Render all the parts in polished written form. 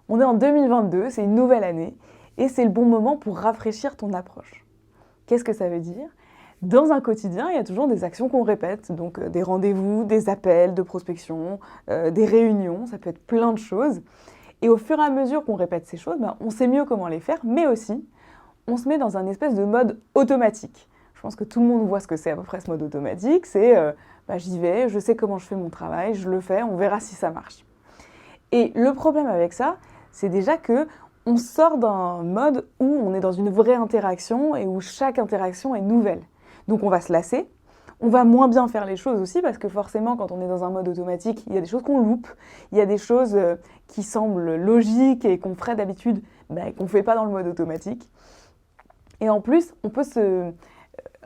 On est en 2022, c'est une nouvelle année, et c'est le bon moment pour rafraîchir ton approche. Qu'est-ce que ça veut dire ? Dans un quotidien, il y a toujours des actions qu'on répète, donc des rendez-vous, des appels de prospection, des réunions, ça peut être plein de choses. Et au fur et à mesure qu'on répète ces choses, on sait mieux comment les faire, mais aussi, on se met dans un espèce de mode automatique. Je pense que tout le monde voit ce que c'est à peu près ce mode automatique, c'est j'y vais, je sais comment je fais mon travail, je le fais, on verra si ça marche. Et le problème avec ça, c'est déjà que on sort d'un mode où on est dans une vraie interaction et où chaque interaction est nouvelle. Donc on va se lasser, on va moins bien faire les choses aussi parce que forcément quand on est dans un mode automatique, il y a des choses qu'on loupe, il y a des choses qui semblent logiques et qu'on ferait d'habitude, qu'on ne fait pas dans le mode automatique. Et en plus, on peut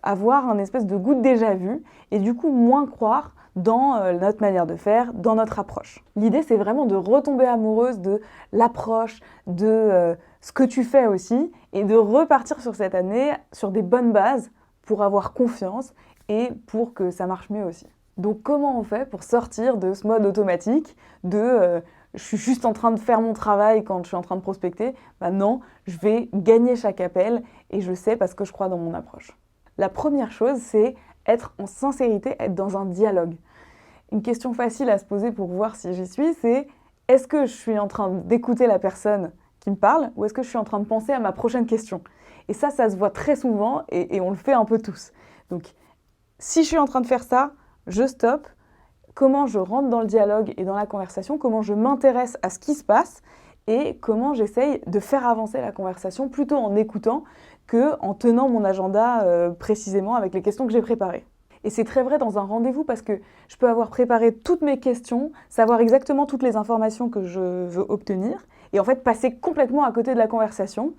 avoir un espèce de goût de déjà-vu et du coup moins croire dans notre manière de faire, dans notre approche. L'idée, c'est vraiment de retomber amoureuse de l'approche, de ce que tu fais aussi, et de repartir sur cette année sur des bonnes bases pour avoir confiance et pour que ça marche mieux aussi. Donc comment on fait pour sortir de ce mode automatique, je suis juste en train de faire mon travail quand je suis en train de prospecter ? Non, je vais gagner chaque appel et je sais parce que je crois dans mon approche. La première chose, c'est être en sincérité, être dans un dialogue. Une question facile à se poser pour voir si j'y suis, c'est est-ce que je suis en train d'écouter la personne qui me parle ou est-ce que je suis en train de penser à ma prochaine question ? Et ça se voit très souvent et on le fait un peu tous. Donc, si je suis en train de faire ça, je stoppe. Comment je rentre dans le dialogue et dans la conversation, comment je m'intéresse à ce qui se passe et comment j'essaye de faire avancer la conversation plutôt en écoutant qu'en tenant mon agenda précisément avec les questions que j'ai préparées. Et c'est très vrai dans un rendez-vous parce que je peux avoir préparé toutes mes questions, savoir exactement toutes les informations que je veux obtenir et en fait passer complètement à côté de la conversation,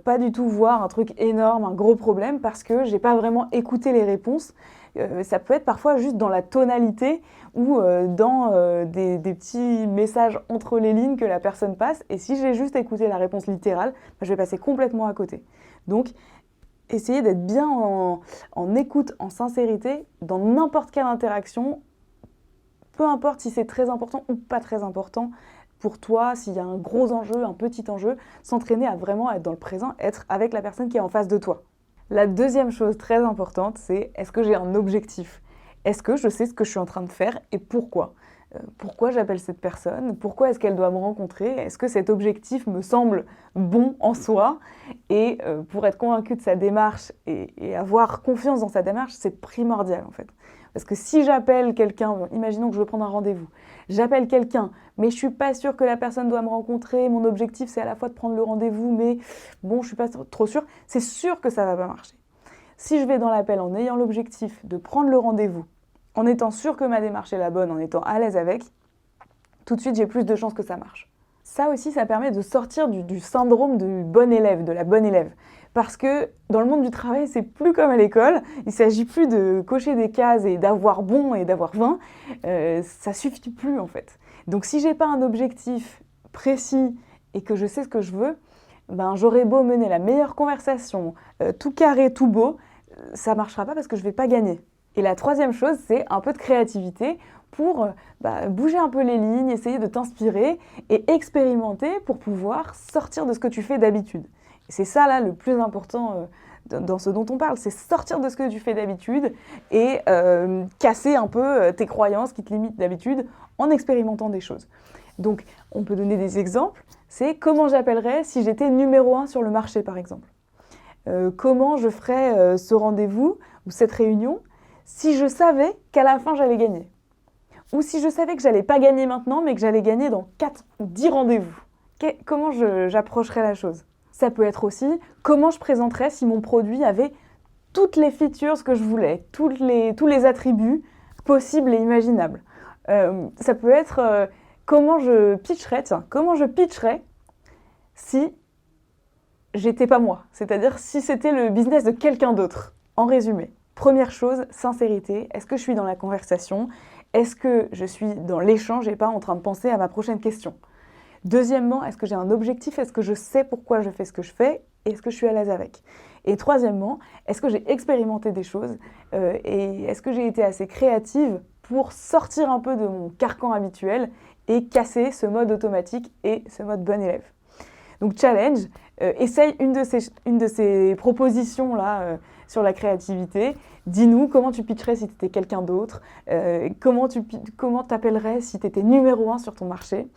pas du tout voir un truc énorme, un gros problème parce que j'ai pas vraiment écouté les réponses. Ça peut être parfois juste dans la tonalité ou dans des petits messages entre les lignes que la personne passe et si j'ai juste écouté la réponse littérale, je vais passer complètement à côté. Donc, essayez d'être bien en écoute, en sincérité, dans n'importe quelle interaction, peu importe si c'est très important ou pas très important pour toi, s'il y a un gros enjeu, un petit enjeu, s'entraîner à vraiment être dans le présent, être avec la personne qui est en face de toi. La deuxième chose très importante, c'est est-ce que j'ai un objectif ? Est-ce que je sais ce que je suis en train de faire et pourquoi ? Pourquoi j'appelle cette personne ? Pourquoi est-ce qu'elle doit me rencontrer ? Est-ce que cet objectif me semble bon en soi ? Et pour être convaincu de sa démarche et avoir confiance dans sa démarche, c'est primordial en fait. Parce que si j'appelle quelqu'un, imaginons que je veux prendre un rendez-vous, j'appelle quelqu'un, mais je ne suis pas sûre que la personne doit me rencontrer, mon objectif c'est à la fois de prendre le rendez-vous, mais bon, je ne suis pas trop sûre, c'est sûr que ça ne va pas marcher. Si je vais dans l'appel en ayant l'objectif de prendre le rendez-vous, en étant sûre que ma démarche est la bonne, en étant à l'aise avec, tout de suite j'ai plus de chances que ça marche. Ça aussi, ça permet de sortir du syndrome du bon élève, de la bonne élève. Parce que dans le monde du travail, c'est plus comme à l'école. Il ne s'agit plus de cocher des cases et d'avoir bon et d'avoir 20. Ça suffit plus en fait. Donc si j'ai pas un objectif précis et que je sais ce que je veux, j'aurai beau mener la meilleure conversation, tout carré, tout beau, ça marchera pas parce que je vais pas gagner. Et la troisième chose, c'est un peu de créativité pour bouger un peu les lignes, essayer de t'inspirer et expérimenter pour pouvoir sortir de ce que tu fais d'habitude. Et c'est ça là le plus important dans ce dont on parle, c'est sortir de ce que tu fais d'habitude et casser un peu tes croyances qui te limitent d'habitude en expérimentant des choses. Donc on peut donner des exemples, c'est comment j'appellerais si j'étais numéro 1 sur le marché par exemple. Comment je ferais ce rendez-vous ou cette réunion si je savais qu'à la fin j'allais gagner. Ou si je savais que j'allais pas gagner maintenant, mais que j'allais gagner dans 4 ou 10 rendez-vous. Comment j'approcherais la chose ? Ça peut être aussi comment je présenterais si mon produit avait toutes les features que je voulais, tous les attributs possibles et imaginables. Ça peut être comment je pitcherais si j'étais pas moi, c'est-à-dire si c'était le business de quelqu'un d'autre. En résumé, première chose, sincérité. Est-ce que je suis dans la conversation ? Est-ce que je suis dans l'échange et pas en train de penser à ma prochaine question ? Deuxièmement, est-ce que j'ai un objectif ? Est-ce que je sais pourquoi je fais ce que je fais ? Et est-ce que je suis à l'aise avec ? Et troisièmement, est-ce que j'ai expérimenté des choses et est-ce que j'ai été assez créative pour sortir un peu de mon carcan habituel et casser ce mode automatique et ce mode bon élève. Donc challenge, essaye une de ces propositions-là sur la créativité. Dis-nous comment tu pitcherais si tu étais quelqu'un d'autre, comment t'appellerais si tu étais numéro 1 sur ton marché.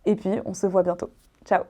Et puis, on se voit bientôt. Ciao!